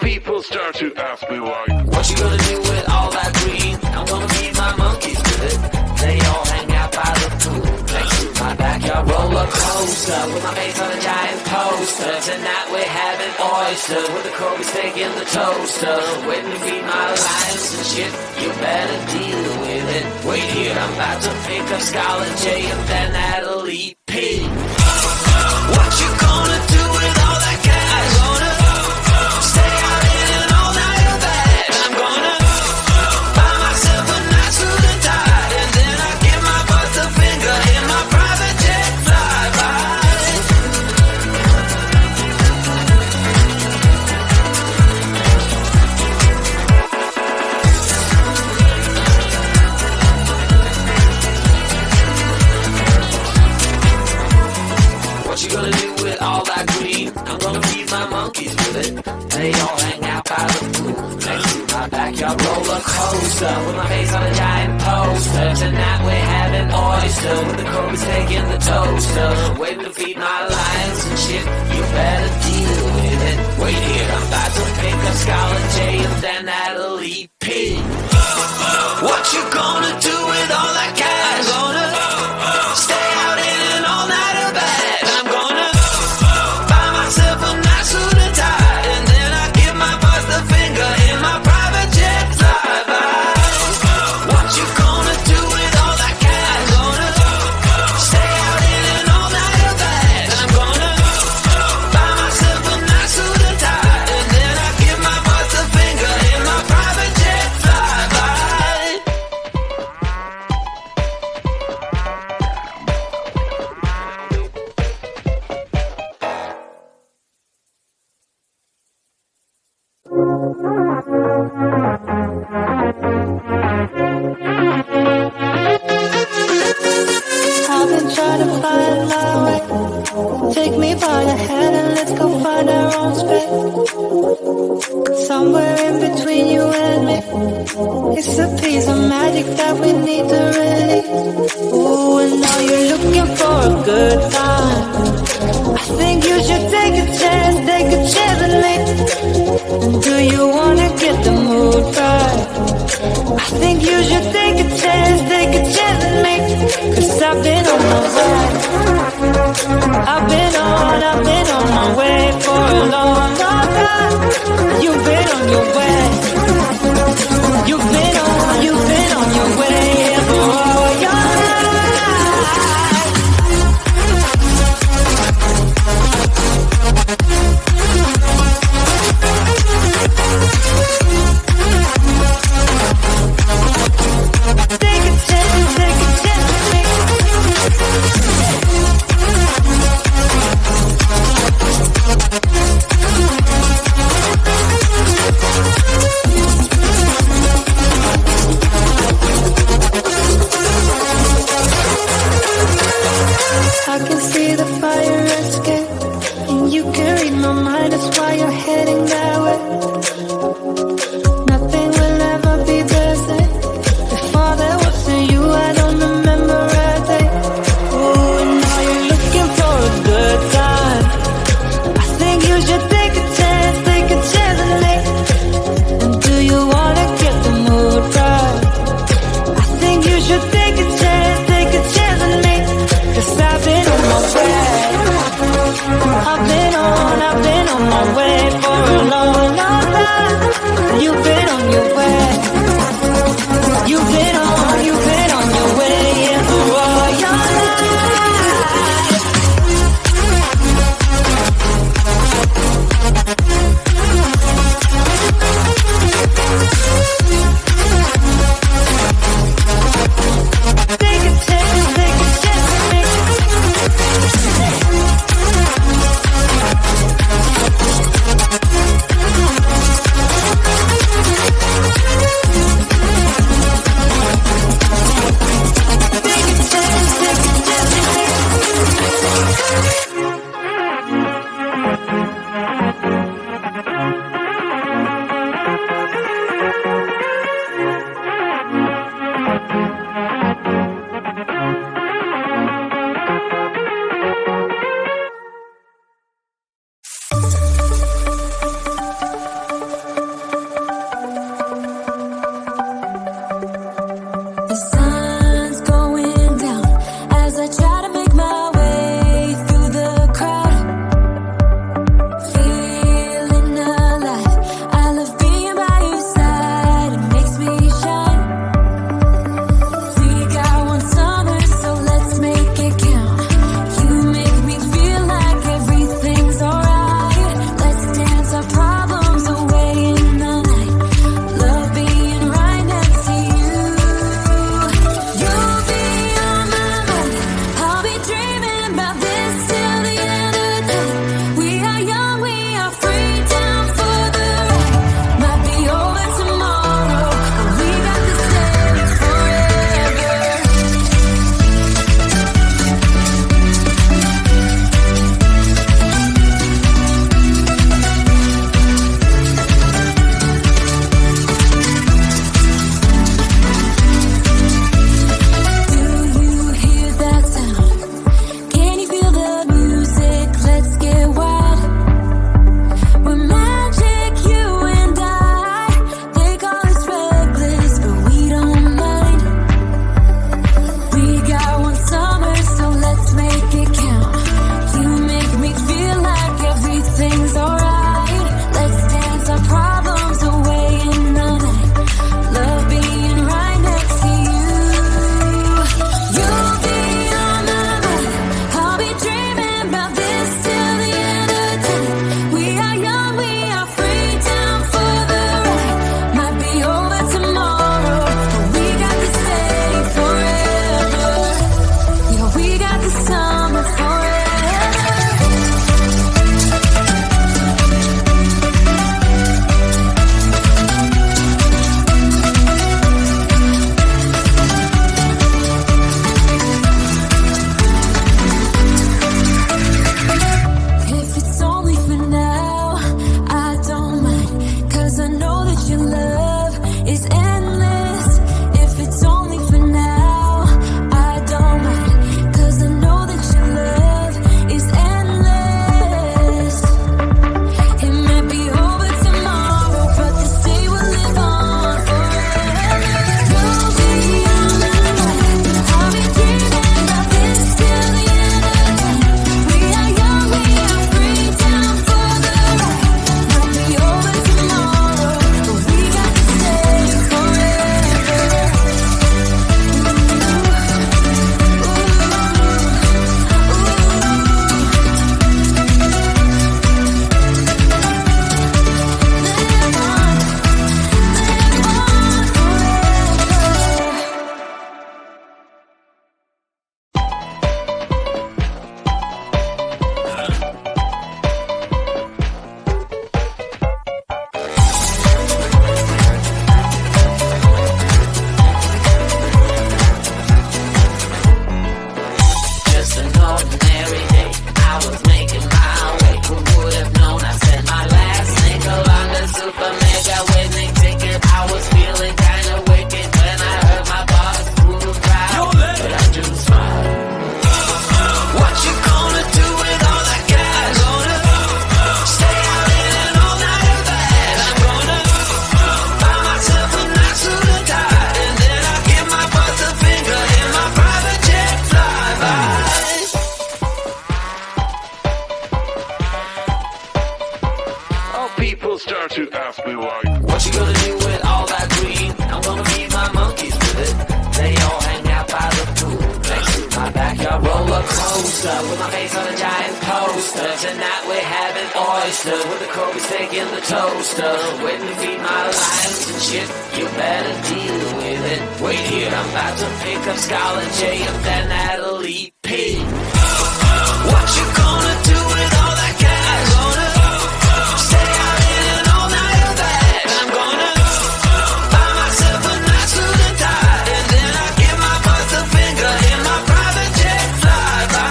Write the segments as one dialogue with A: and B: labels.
A: People start to ask me why.
B: What you gonna do with all that green? I'm gonna feed my monkeys with it. They all hang out by the pool next to my backyard roller coaster with my face on a giant poster. Tonight we're having oysters with the Kobe steak in the toaster. Waiting to feed my lions and shit. You better deal with it. Wait here, I'm about to pick up Scarlet J and then Natalie P. What you gonna do with all that cash? Gonna stay out in an all-nighter bag. I'm gonna buy myself a nice suit and tie, and then I give my boss a finger in my private jet flyby. What you gonna do with all that green? I'm gonna feed my monkeys with it. They all hang out by the pool next to my backyard roller coaster with my face on a giant poster. Tonight we're having oysters with the Kobe steak in the toaster. Waiting to feed my lions and shit. You better deal with it. Wait here, I'm about to pick up Scarlet J and then Natalie P. What you gonna do with all that cash? Gonna stay out in an all-nighter bag. I'm gonna buy myself a nice suit and tie, and then I give my boss the finger in my private jet flyby. What you gonna do with all that cash? Gonna stay out in an all-nighter bag. I'm gonna buy myself a nice suit and tie, and then I give my boss the finger in my private jet flyby.
C: I've been trying to find my way. Take me by the hand and let's go find our own space. Somewhere in between you and me, it's a piece of magic that we need to release. Ooh, and now you're looking for a good time. I think you should take a chance with me. And do you wanna get the mood right? I think you should take a chance with me. 'Cause I've been on my way. I've been on my way for a long, long time. You've been on your way. You've been on your way for all your life. Take a chance with me.
A: ask me like,
B: what you gonna do with all that green? I'm gonna feed my monkeys with it. They all hang out by the pool next to my backyard roller coaster with my face on a giant poster. Tonight we're having oysters with the Kobe's taking the toaster. Waiting to feed my lions and shit. You better deal with it. Wait here, I'm about to pick up Scarlett J and then Natalie P. What you gonna do with all that cash? Gonna stay out in an all-nighter bag. I'm gonna buy myself a nice suit and tie, and then I give my boss a finger in my private jet flyby.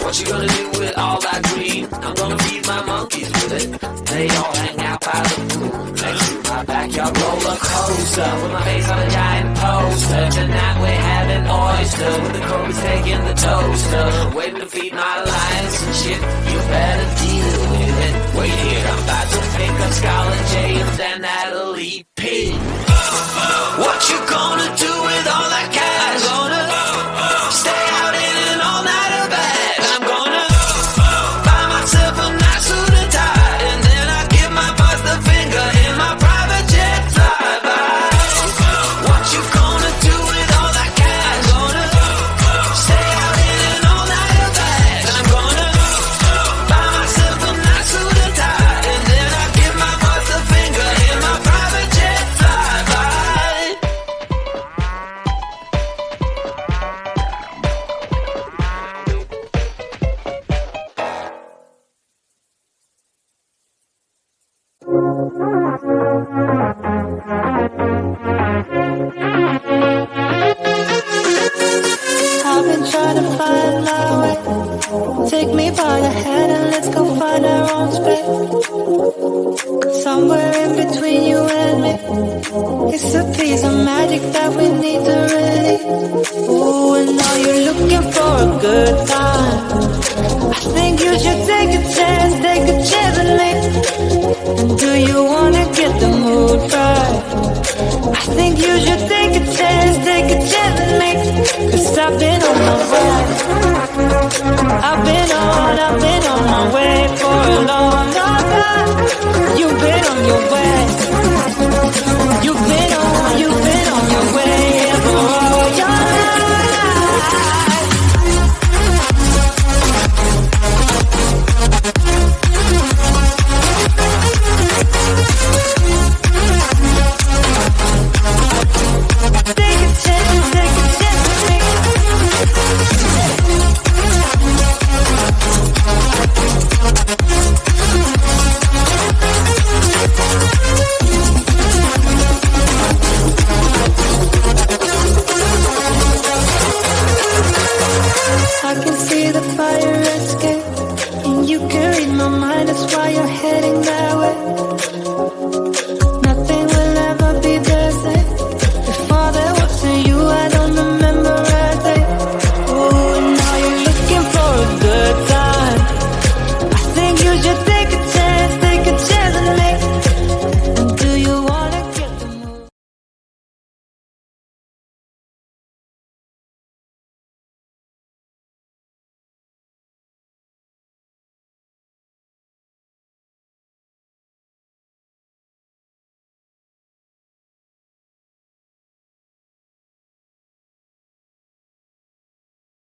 B: What you gonna do with all that green? I'm gonna feed my monkeys with it. They all hang out by the pool next to my backyard roller coaster with my face on a giant poster. Tonight we're having oysters with the Kobe's taking the toaster. Waiting to feed my lions and shit. You better deal with it. Wait here, I'm about to pick up Scarlett J and then Natalie P. What you gonna do with all that cash? Gonna stay out in an all-nighter bag. I'm gonna buy myself a nice suit and tie, and then I give my boss the finger in my private jet flyby. What you gonna do with all that cash? Gonna stay out in an all-nighter bag. I'm gonna buy myself a nice suit and tie, and then I give my boss the finger in my private jet flyby.
C: I've been trying to find my way. Take me by the hand and let's go find our own space. Somewhere in between you and me. It's a piece of magic that we need to release. Ooh, and now you're looking for a good time. I think you should take a chance and leave. And do you wanna get the mood right? I think you should take a chance and leave. 'Cause I've been on my ride. I've been on my way for a long, long time. You've been on your way.